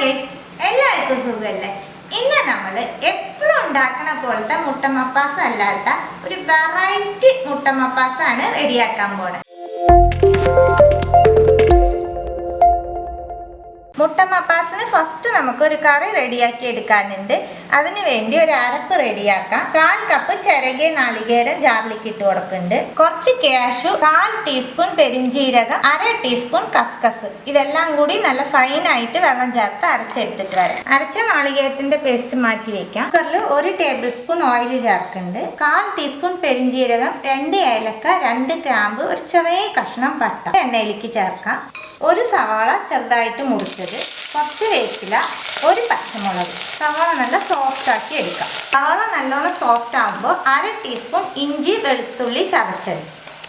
Guys, എല്ലാവർക്കും സുഖമല്ലേ? ഇന്ന് നമ്മൾ എപ്പോഴും ഉണ്ടാക്കുന്ന പോലത്തെ മുട്ട മപ്പാസ് അല്ലാത്ത ഒരു വെറൈറ്റി മുട്ട മപ്പാസാണ് റെഡിയാക്കാൻ പോണത്. മുട്ട മപ്പാസിന് ഫസ്റ്റ് നമുക്കൊരു കറി റെഡിയാക്കി എടുക്കാനുണ്ട്. അതിന് വേണ്ടി ഒരു അരപ്പ് റെഡിയാക്കാം. 1/4 കപ്പ് ചിരകിയ നാളികേരം ജാറിലേക്ക് ഇട്ട് കൊടുക്കുന്നുണ്ട്. കുറച്ച് കാഷ്യൂ, 1/4 ടീസ്പൂൺ പെരിഞ്ചീരകം, 1/2 ടീസ്പൂൺ കസ്കസ്. ഇതെല്ലാം കൂടി നല്ല ഫൈനായിട്ട് വെള്ളം ചേർത്ത് അരച്ചെടുത്തിട്ട് വരാം. അരച്ച നാളികേരത്തിന്റെ പേസ്റ്റ് മാറ്റി വെക്കാം. കുക്കറിൽ 1 ടേബിൾ സ്പൂൺ ഓയിൽ ചേർക്കുന്നുണ്ട്. 1/4 ടീസ്പൂൺ പെരിഞ്ചീരകം, 2 ഏലക്ക, 2 ഗ്രാമ്പ്, ഒരു ചെറിയ കഷ്ണം പട്ട എണ്ണയിലേക്ക് ചേർക്കാം. 1 സവാള ചെറുതായിട്ട് മുറിച്ചത്, കുറച്ച് വേപ്പില, 1 പച്ചമുളക്. സവാള നല്ല സോഫ്റ്റ് ആക്കി എടുക്കാം. സവാള നല്ലോണം സോഫ്റ്റ് ആകുമ്പോൾ 1/2 ടീസ്പൂൺ ഇഞ്ചി വെളുത്തുള്ളി ചതച്ചത്.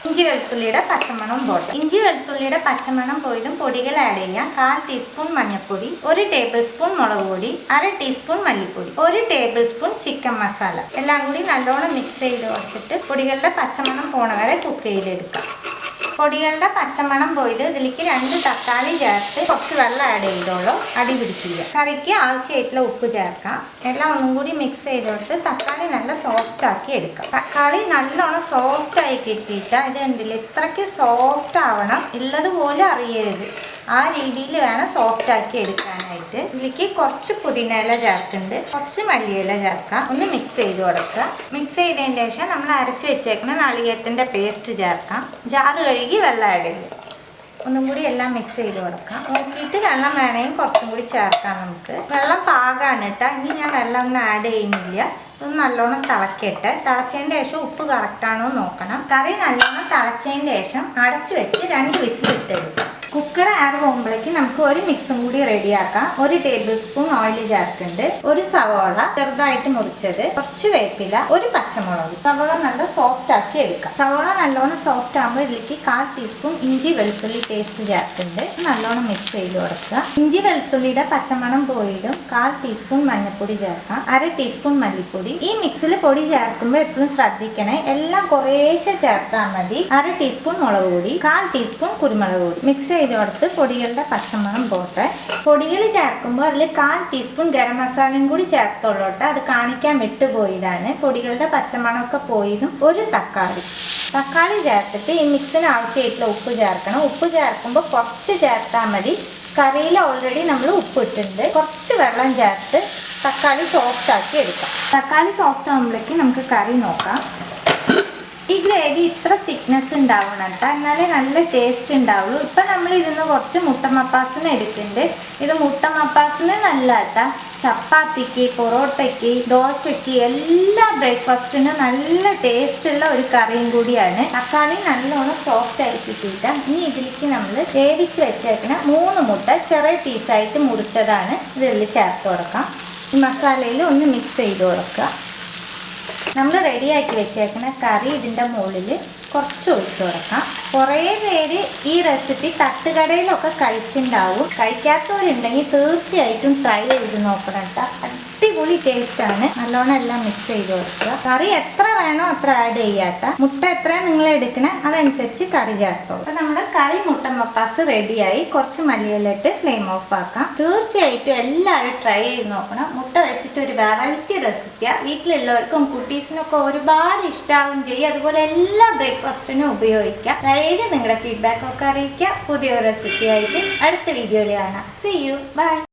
ഇഞ്ചി വെളുത്തുള്ളിയുടെ പച്ചമണം പോട്ടെ. ഇഞ്ചി വെളുത്തുള്ളിയുടെ പച്ചമണം പോയതും പൊടികൾ ആഡ് ചെയ്യാം. 1/4 ടീസ്പൂൺ മഞ്ഞൾപ്പൊടി, 1 ടേബിൾ സ്പൂൺ മുളക് പൊടി, 1/2 ടീസ്പൂൺ മല്ലിപ്പൊടി, 1 ടേബിൾ സ്പൂൺ ചിക്കൻ മസാല. എല്ലാം കൂടി നല്ലോണം മിക്സ് ചെയ്ത് വെച്ചിട്ട് പൊടികളുടെ പച്ചമണം പോണ വരെ കുക്ക് ചെയ്തെടുക്കാം. പൊടികളുടെ പച്ചമണം പോയിട്ട് ഇതിലേക്ക് 2 തക്കാളി ചേർത്ത് കുറച്ച് വെള്ളം ആഡ് ചെയ്തോളൂ, അടി പിടിക്കില്ല. കറിക്ക് ആവശ്യമായിട്ടുള്ള ഉപ്പ് ചേർക്കാം. എല്ലാം ഒന്നും കൂടി മിക്സ് ചെയ്തോട്ട് തക്കാളി നല്ല സോഫ്റ്റ് ആക്കി എടുക്കാം. തക്കാളി നല്ലോണം സോഫ്റ്റ് ആയി കിട്ടിയിട്ട് ഇത് കണ്ടില്ല, ഇത്രയ്ക്ക് സോഫ്റ്റ് ആവണം, ഉള്ളതുപോലെ അറിയരുത്. ആ രീതിയിൽ വേണം സോഫ്റ്റ് ആക്കി എടുക്കാനായിട്ട്. ഇതിലേക്ക് കുറച്ച് പുതിനയില ചേർക്കുന്നുണ്ട്, കുറച്ച് മല്ലിയില ചേർക്കാം. ഒന്ന് മിക്സ് ചെയ്ത് കൊടുക്കുക. മിക്സ് ചെയ്തതിന് ശേഷം നമ്മൾ അരച്ച് വെച്ചേക്കുന്ന നാളികേരത്തിൻ്റെ പേസ്റ്റ് ചേർക്കാം. ജാറ് കഴുകി വെള്ളം ആഡ് ചെയ്യും. ഒന്നും കൂടി എല്ലാം മിക്സ് ചെയ്ത് കൊടുക്കാം. നോക്കിയിട്ട് വെള്ളം വേണമെങ്കിൽ കുറച്ചും കൂടി ചേർക്കാം. നമുക്ക് വെള്ളം പാകമാണ് കേട്ടോ. ഇനി ഞാൻ വെള്ളം ഒന്നും ആഡ് ചെയ്യുന്നില്ല. ഇതൊന്ന് നല്ലോണം തിളക്കട്ടെ. തിളച്ചതിന് ശേഷം ഉപ്പ് കറക്റ്റാണോ നോക്കണം. കറി നല്ലോണം തിളച്ചതിന് ശേഷം അടച്ച് വെച്ച് 2 വിസിൽ ഇട്ടെടുക്കാം. കുക്കർ ആഡ് പോകുമ്പോഴേക്ക് നമുക്ക് ഒരു മിക്സും കൂടി റെഡിയാക്കാം. 1 ടേബിൾ സ്പൂൺ ഓയിൽ ചേർക്കുന്നുണ്ട്, 1 സവാള ചെറുതായിട്ട് മുറിച്ചത്, കുറച്ച് വേപ്പില, 1 പച്ചമുളക്. സവാള നല്ല സോഫ്റ്റ് ആക്കി എടുക്കാം. സവാള നല്ലോണം സോഫ്റ്റ് ആകുമ്പോൾ ഇതിലേക്ക് 1/4 ടീസ്പൂൺ ഇഞ്ചി വെളുത്തുള്ളി പേസ്റ്റ് ചേർക്കുന്നുണ്ട്. നല്ലോണം മിക്സ് ചെയ്ത് കൊടുക്കുക. ഇഞ്ചി വെളുത്തുള്ളിയുടെ പച്ചമണം പോയിടും 1/4 ടീസ്പൂൺ മഞ്ഞൾപ്പൊടി ചേർക്കാം, 1/2 ടീസ്പൂൺ മല്ലിപ്പൊടി. ഈ മിക്സിൽ പൊടി ചേർക്കുമ്പോൾ എപ്പോഴും ശ്രദ്ധിക്കണേ, എല്ലാം കുറേശ്ശെ ചേർത്താൽ മതി. 1/2 ടീസ്പൂൺ മുളക് പൊടി, 1/4 ടീസ്പൂൺ കുരുമുളക് പൊടി. മിക്സ് ചെയ്ത് കൊടുത്ത് പൊടികളുടെ പച്ചമണം പോട്ടെ. പൊടികൾ ചേർക്കുമ്പോൾ അതിൽ 1/4 ടീസ്പൂൺ ഗരം മസാലയും കൂടി ചേർത്തോളോട്ടെ. അത് കാണിക്കാൻ വിട്ടുപോയതാണ്. പൊടികളുടെ പച്ചമണമൊക്കെ പോയതും 1 തക്കാളി ചേർത്തിട്ട് ഈ മിക്സിന് ആവശ്യമായിട്ടുള്ള ഉപ്പ് ചേർക്കണം. ഉപ്പ് ചേർക്കുമ്പോൾ കുറച്ച് ചേർത്താൽ മതി. കറിയിൽ ഓൾറെഡി നമ്മൾ ഉപ്പ് ഇട്ടിട്ടുണ്ട്. കുറച്ച് വെള്ളം ചേർത്ത് തക്കാളി സോഫ്റ്റ് ആക്കി എടുക്കാം. തക്കാളി സോഫ്റ്റ് ആകുമ്പോഴേക്ക് നമുക്ക് കറി നോക്കാം. ഈ ഗ്രേവി ഇത്ര തിക്നെസ് ഉണ്ടാവണം കേട്ടോ, എന്നാലേ നല്ല ടേസ്റ്റ് ഉണ്ടാവുള്ളൂ. ഇപ്പം നമ്മൾ ഇതിന്ന് കുറച്ച് മുട്ട മപ്പാസിന് എടുക്കുന്നുണ്ട്. ഇത് മുട്ട മപ്പാസിന് നല്ല കേട്ടോ. ചപ്പാത്തിക്ക്, പൊറോട്ടയ്ക്ക്, ദോശയ്ക്ക്, എല്ലാ ബ്രേക്ക്ഫാസ്റ്റിനും നല്ല ടേസ്റ്റുള്ള ഒരു കറിയും കൂടിയാണ്. തക്കാളി നല്ലോണം സോഫ്റ്റ് ആയി കിട്ടിയിട്ട് ഇനി ഇതിലേക്ക് നമ്മൾ വേവിച്ച് വെച്ചേക്കുന്ന 3 മുട്ട ചെറിയ പീസായിട്ട് മുറിച്ചതാണ് ഇതിൽ ചേർത്ത് കൊടുക്കാം. ഈ മസാലയിൽ ഒന്ന് മിക്സ് ചെയ്ത് കൊടുക്കുക. നമ്മൾ റെഡിയാക്കി വെച്ചേക്കുന്ന കറി ഇതിൻ്റെ മുകളിൽ കുറച്ച് ഒഴിച്ചു കൊടുക്കാം. കുറേ പേര് ഈ റെസിപ്പി തട്ടുകടയിലൊക്കെ കഴിച്ചിട്ടുണ്ടാവും. കഴിക്കാത്തവരുണ്ടെങ്കിൽ തീർച്ചയായിട്ടും ട്രൈ ചെയ്ത് നോക്കണം കേട്ടോ. അടിപൊളി ടേസ്റ്റാണ്. നല്ലോണം എല്ലാം മിക്സ് ചെയ്ത് കൊടുക്കുക. കറി എത്ര വേണോ അത്ര ആഡ് ചെയ്യാത്ത. മുട്ട എത്രയാണ് നിങ്ങൾ എടുക്കണേ അതനുസരിച്ച് കറി ചേർത്തോളൂ. അപ്പം നമ്മുടെ കറി മുട്ട മപ്പാസ് റെഡിയായി. കുറച്ച് മല്ലിയിലിട്ട് ഫ്ലെയിം ഓഫ് ആക്കാം. തീർച്ചയായിട്ടും എല്ലാവരും ട്രൈ ചെയ്ത് നോക്കണം. മുട്ട വെച്ചിട്ട് ഒരു വെറൈറ്റി റെസിപ്പിയാണ്. വീട്ടിലുള്ളവർക്കും കുട്ടീസിനൊക്കെ ഒരുപാട് ഇഷ്ടമാവും ചെയ്യും. അതുപോലെ എല്ലാ ബ്രേക്ക്ഫാസ്റ്റിനും ഉപയോഗിക്കാം. ഡെയിലി നിങ്ങളുടെ ഫീഡ്ബാക്ക് ഒക്കെ അറിയിക്കുക. പുതിയൊരു റെസിപ്പി ആയിട്ട് അടുത്ത വീഡിയോയിൽ കാണാം. See you. Bye.